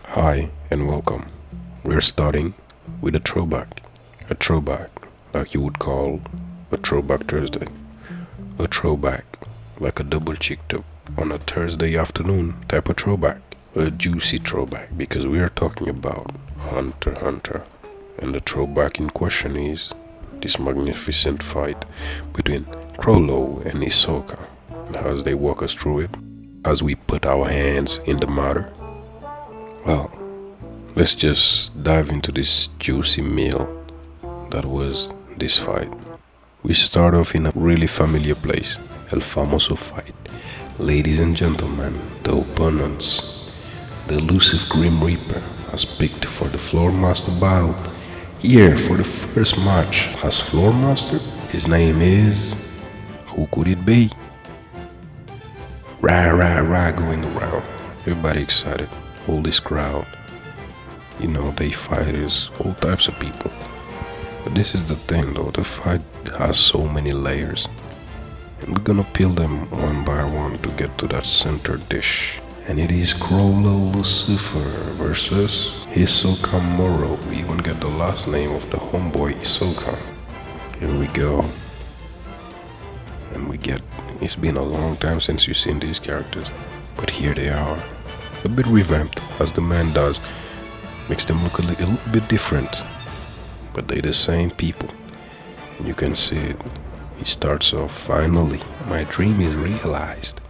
Hi and welcome. We're starting with a throwback. A throwback like you would call a throwback Thursday. A throwback like a double cheeked up on a Thursday afternoon type of throwback. A juicy throwback because we are talking about Hunter x Hunter. And the throwback in question is this magnificent fight between Chrollo and Hisoka. And as they walk us through it, as we put our hands in the matter, well, let's just dive into this juicy meal that was this fight. We start off in a really familiar place, El Famoso fight. Ladies and gentlemen, the opponents, the elusive Grim Reaper has picked for the Floor Master battle. Here for the first match as Floor Master, his name is... who could it be? Rah going around. Everybody excited. All this crowd. You know, they fighters, all types of people. But this is the thing though, the fight has so many layers. And we're gonna peel them one by one to get to that center dish. And it is Chrollo Lucifer versus Hisoka Moro. We even get the last name of the homeboy Hisoka. Here we go. And it's been a long time since you've seen these characters. But here they are. A bit revamped, as the man does. Makes them look a little bit different. But they're the same people. And you can see it. He starts off, finally, my dream is realized.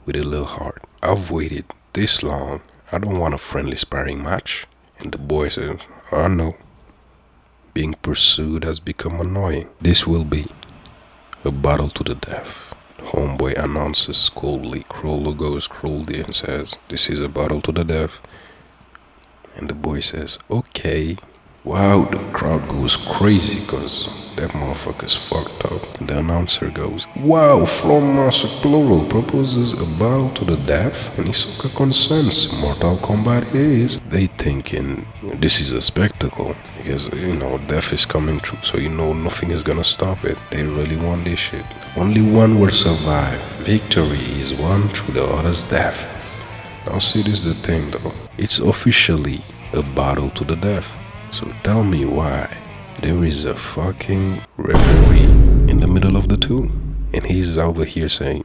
With a little heart. I've waited this long. I don't want a friendly sparring match. And the boy says, I know. Being pursued has become annoying. This will be a battle to the death. The homeboy announces coldly. Chrollo goes coldly and says, this is a battle to the death. And the boy says, okay. Wow, the crowd goes crazy because that motherfucker's fucked up. And the announcer goes, wow, Floor Master Chrollo proposes a battle to the death and Hisoka consents. Mortal Kombat is. They thinking this is a spectacle because, death is coming true. So nothing is gonna stop it. They really want this shit. Only one will survive. Victory is won through the other's death. Now see, this is the thing though. It's officially a battle to the death. So tell me why there is a fucking referee in the middle of the two. And he's over here saying,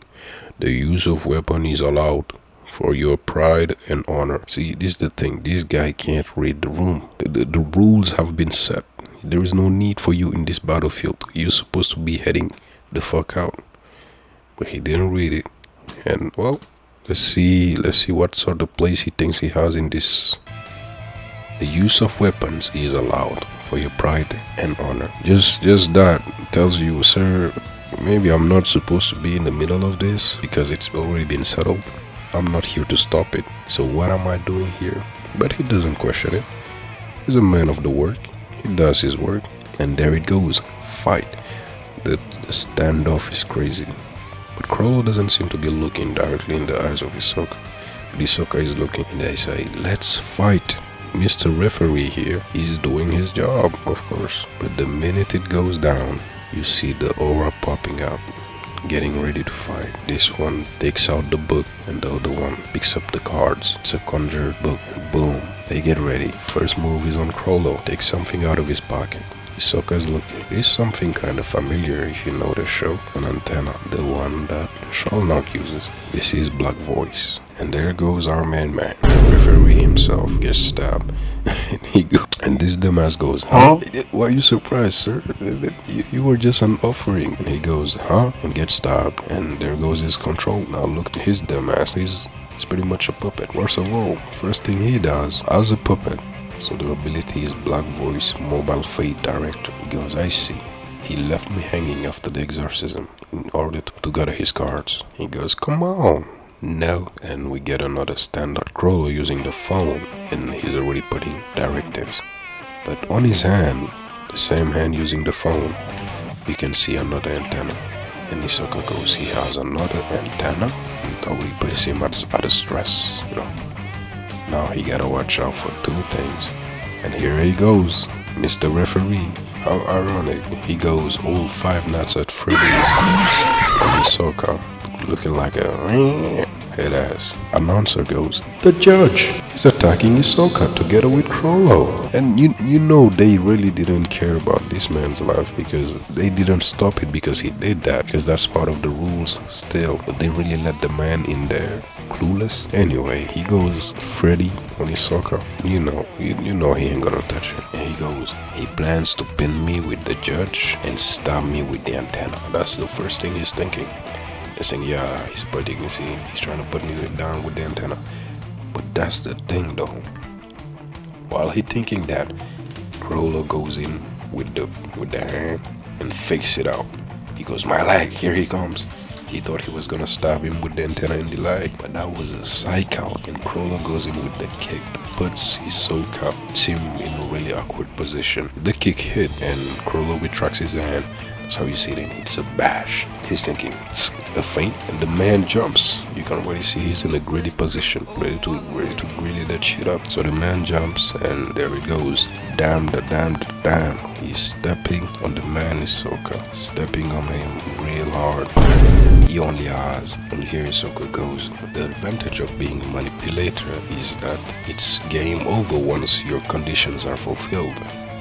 the use of weapon is allowed for your pride and honor. See, this is the thing. This guy can't read the room. The rules have been set. There is no need for you in this battlefield. You're supposed to be heading the fuck out. But he didn't read it. And well, let's see what sort of place he thinks he has in this. The use of weapons is allowed for your pride and honor. Just that tells you, sir, maybe I'm not supposed to be in the middle of this because it's already been settled. I'm not here to stop it. So what am I doing here? But he doesn't question it. He's a man of the work. He does his work. And there it goes. Fight. The standoff is crazy. But Chrollo doesn't seem to be looking directly in the eyes of Hisoka. But Hisoka is looking and they say, let's fight. Mr. Referee here, he's doing his job, of course. But the minute it goes down, you see the aura popping out, getting ready to fight. This one takes out the book and the other one picks up the cards. It's a conjured book and boom, they get ready. First move is on Chrollo, takes something out of his pocket. Hisoka's looking. It is something kind of familiar if you know the show. An antenna, the one that Shalnok uses. This is Black Voice. And there goes our man. The referee himself gets stabbed. And this dumbass goes, huh? Why are you surprised, sir? You were just an offering. And he goes, huh? And gets stabbed. And there goes his control. Now look at his dumbass. He's pretty much a puppet. Worst of all, first thing he does as a puppet. So the ability is Black Voice, Mobile Fate Director. He goes, I see. He left me hanging after the exorcism in order to gather his cards. He goes, come on. No. And we get another standard Chrollo using the phone. And he's already putting directives. But on his hand, the same hand using the phone, we can see another antenna. And Hisoka goes, he has another antenna. And totally puts him at a stress, Now he gotta watch out for two things. And here he goes, Mr. Referee. How ironic. He goes all Five Nights at Freddy's. And Hisoka looking like a Head ass. Announcer goes, the judge is attacking Hisoka together with Chrollo. And you know they really didn't care about this man's life because they didn't stop it because he did that. Because that's part of the rules still. But they really let the man in there. Clueless. Anyway, he goes Freddy on Hisoka. You know he ain't gonna touch it. And he goes, he plans to pin me with the judge and stab me with the antenna. That's the first thing he's thinking. He's saying, yeah, he's predicting, see, he's trying to put me down with the antenna. But that's the thing though. While he thinking that, Chrollo goes in with the hand and fakes it out. He goes, my leg, here he comes. He thought he was gonna stab him with the antenna in the leg, but that was a psych out. And Chrollo goes in with the kick, puts Hisoka him in a really awkward position. The kick hit and Chrollo retracts his hand. That's how you see it. It's a bash. He's thinking it's a feint, and the man jumps. You can already see he's in a gritty position, ready to gritty that shit up. So the man jumps, and there he goes. Damn. He's stepping on the man Hisoka, stepping on him real hard. He only has, and here Hisoka goes. The advantage of being a manipulator is that it's game over once your conditions are fulfilled.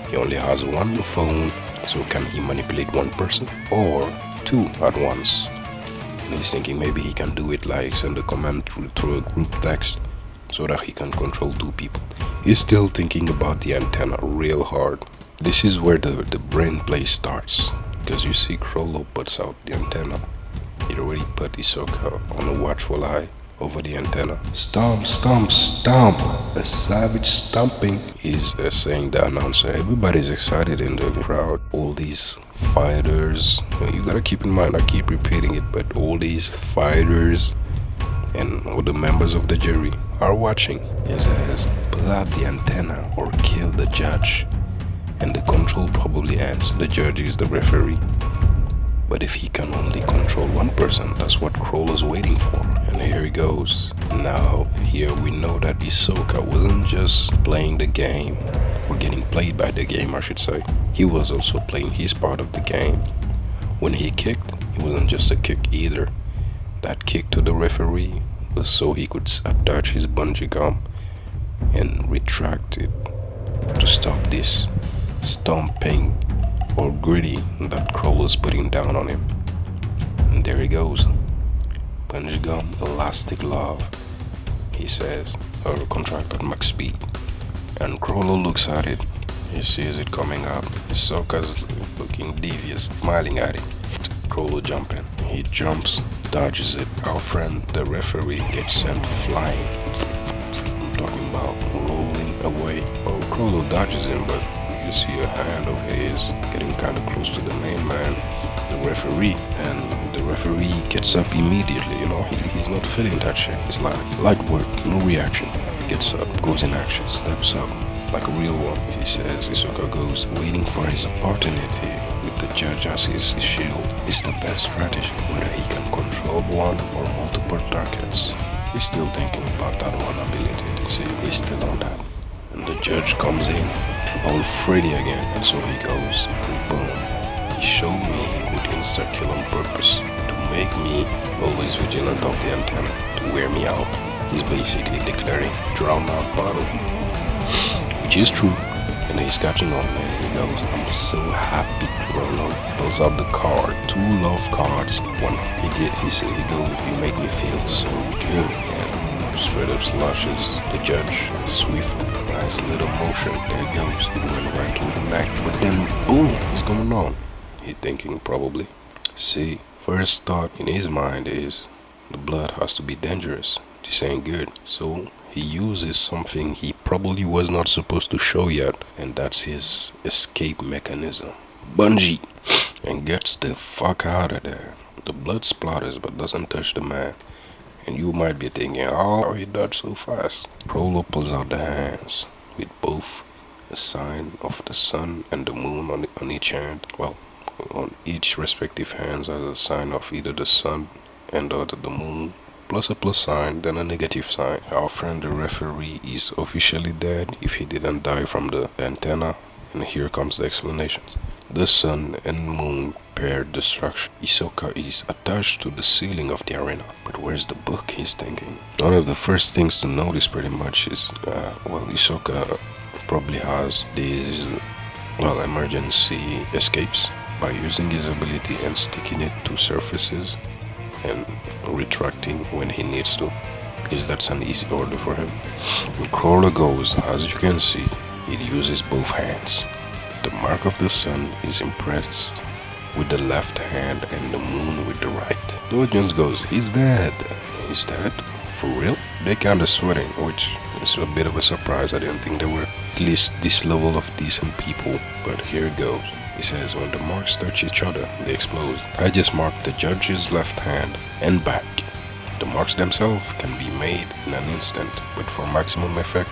He only has one phone, so can he manipulate one person or two at once? And he's thinking maybe he can do it like send a command through a group text so that he can control two people. He's still thinking about the antenna real hard. This is where the brain play starts, because you see Chrollo puts out the antenna. He already put Hisoka on a watchful eye over the antenna. Stomp, stomp, stomp. A savage stomping is saying the announcer. Everybody's excited in the crowd. All these fighters. You gotta keep in mind, I keep repeating it, but all these fighters and all the members of the jury are watching. He says, pull out the antenna or kill the judge. And the control probably ends. The judge is the referee. But if he can only control one person, that's what Chrollo's waiting for. And here he goes. Now, here we know that Hisoka wasn't just playing the game, or getting played by the game, I should say. He was also playing his part of the game. When he kicked, it wasn't just a kick either. That kick to the referee was so he could attach his bungee gum and retract it to stop this stomping or gritty that Chrollo's putting down on him. And there he goes. Bungee gum, elastic love, he says, or contract at max speed. And Chrollo looks at it. He sees it coming up. Hisoka's looking devious, smiling at it. Chrollo jumping. He jumps, dodges it. Our friend, the referee, gets sent flying. I'm talking about rolling away. Oh, Chrollo dodges him, but you see a hand of his getting kind of close to the main man, the referee, and the referee gets up immediately. He's not feeling that shit. It's like light work, no reaction. He gets up, goes in action, steps up like a real one. He says Hisoka goes, waiting for his opportunity with the judge as his shield. It's the best strategy, whether he can control one or multiple targets. He's still thinking about that one ability. See, he's still on that. And the judge comes in, all Freddy again, and so he goes, boom. He showed me he could insta-kill on purpose, to make me always vigilant of the antenna, to wear me out. He's basically declaring drown out battle, which is true, and he's catching on, and he goes, I'm so happy. Chrollo pulls out the card, 2 love cards. One he said, he goes, you make me feel so good, and straight up slashes the judge, swift, nice little motion. There he goes, he went right to the neck, but then boom, what's going on? He thinking probably. See, first thought in his mind is the blood has to be dangerous. This ain't good. So he uses something he probably was not supposed to show yet, and that's his escape mechanism. Bungee, and gets the fuck out of there. The blood splatters but doesn't touch the man. And you might be thinking, oh, he died so fast. Chrollo pulls out the hands with both a sign of the sun and the moon on each hand. Well, on each respective hands as a sign of either the sun and or the moon, plus a plus sign, then a negative sign. Our friend the referee is officially dead if he didn't die from the antenna, And here comes the explanations. The sun and moon paired destruction. Hisoka is attached to the ceiling of the arena. But where's the book, he's thinking. One of the first things to notice pretty much is, Hisoka probably has these, emergency escapes by using his ability and sticking it to surfaces and retracting when he needs to. Because that's an easy order for him. When Chrollo goes, as you can see, it uses both hands. The mark of the sun is impressed with the left hand and the moon with the right. The audience goes, he's dead. He's dead? For real? They kinda sweating, which is a bit of a surprise. I didn't think they were at least this level of decent people. But here it goes. He says, when the marks touch each other, they explode. I just marked the judge's left hand and back. The marks themselves can be made in an instant, but for maximum effect,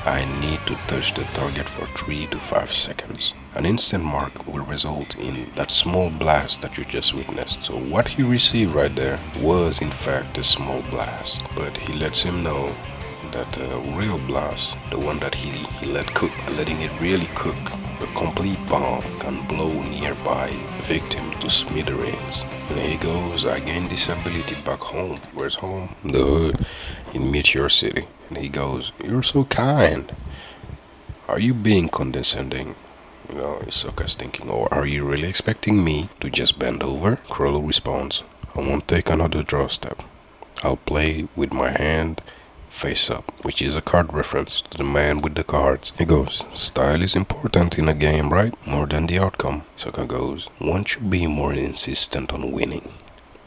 I need to touch the target for 3 to 5 seconds. An instant mark will result in that small blast that you just witnessed. So what he received right there was in fact a small blast, but he lets him know that a real blast, the one that he let cook, letting it really cook, a complete bomb can blow nearby victim to smithereens. And he goes, I gained this ability back home. Where's home? The hood in Nichiejoe City. And he goes, you're so kind. Are you being condescending? Hisoka's thinking, or are you really expecting me to just bend over? Chrollo responds, I won't take another draw step. I'll play with my hand face up, which is a card reference to the man with the cards. He goes, style is important in a game, right? More than the outcome. Hisoka goes, won't you be more insistent on winning?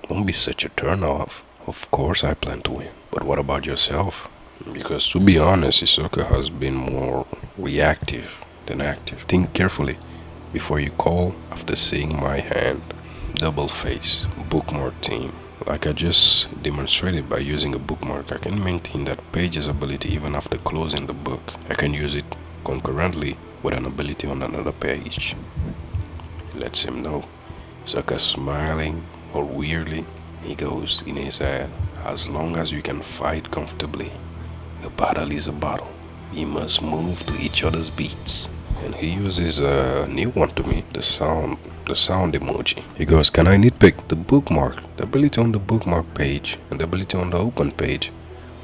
Don't be such a turn off. Of course I plan to win. But what about yourself? Because to be honest, Hisoka has been more reactive than active. Think carefully before you call after seeing my hand. Double face, bookmark team. Like I just demonstrated by using a bookmark, I can maintain that page's ability even after closing the book. I can use it concurrently with an ability on another page. Lets him know. Hisoka smiling or weirdly, he goes in his head, as long as you can fight comfortably. A battle is a battle. We must move to each other's beats. And he uses a new one to me, the sound emoji. He goes, can I nitpick the bookmark? The ability on the bookmark page and the ability on the open page.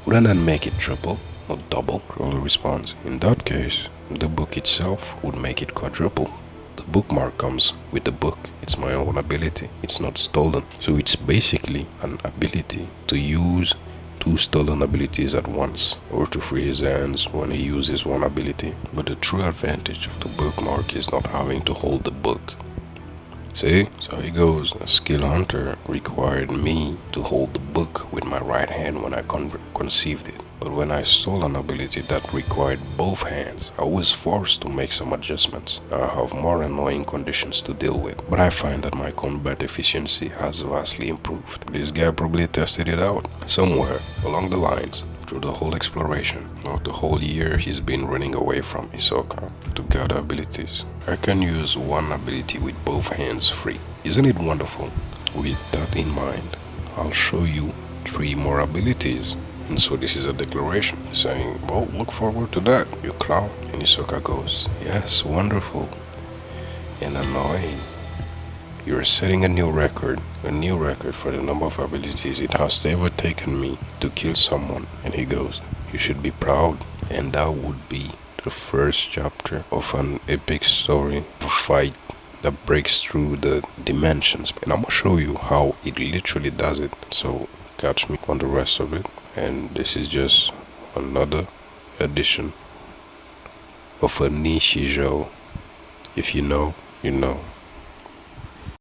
Wouldn't that make it triple or double? Chrollo responds, in that case, the book itself would make it quadruple. The bookmark comes with the book. It's my own ability. It's not stolen. So it's basically an ability to use 2 stolen abilities at once, or to free his hands when he uses one ability. But the true advantage of the bookmark is not having to hold the book. See? So he goes, a skill hunter required me to hold the book with my right hand when I conceived it. But when I stole an ability that required both hands, I was forced to make some adjustments. I have more annoying conditions to deal with, but I find that my combat efficiency has vastly improved. This guy probably tested it out somewhere along the lines through the whole exploration. Of the whole year he's been running away from Hisoka to gather abilities. I can use one ability with both hands free. Isn't it wonderful? With that in mind, I'll show you 3 more abilities. And so this is a declaration saying, well, look forward to that, you clown. And Hisoka goes, yes, wonderful and annoying. You're setting a new record for the number of abilities it has ever taken me to kill someone. And he goes, you should be proud. And that would be the first chapter of an epic story, a fight that breaks through the dimensions. And I'm gonna show you how it literally does it. So catch me on the rest of it. And this is just another edition of a Nichiejoe. If you know, you know.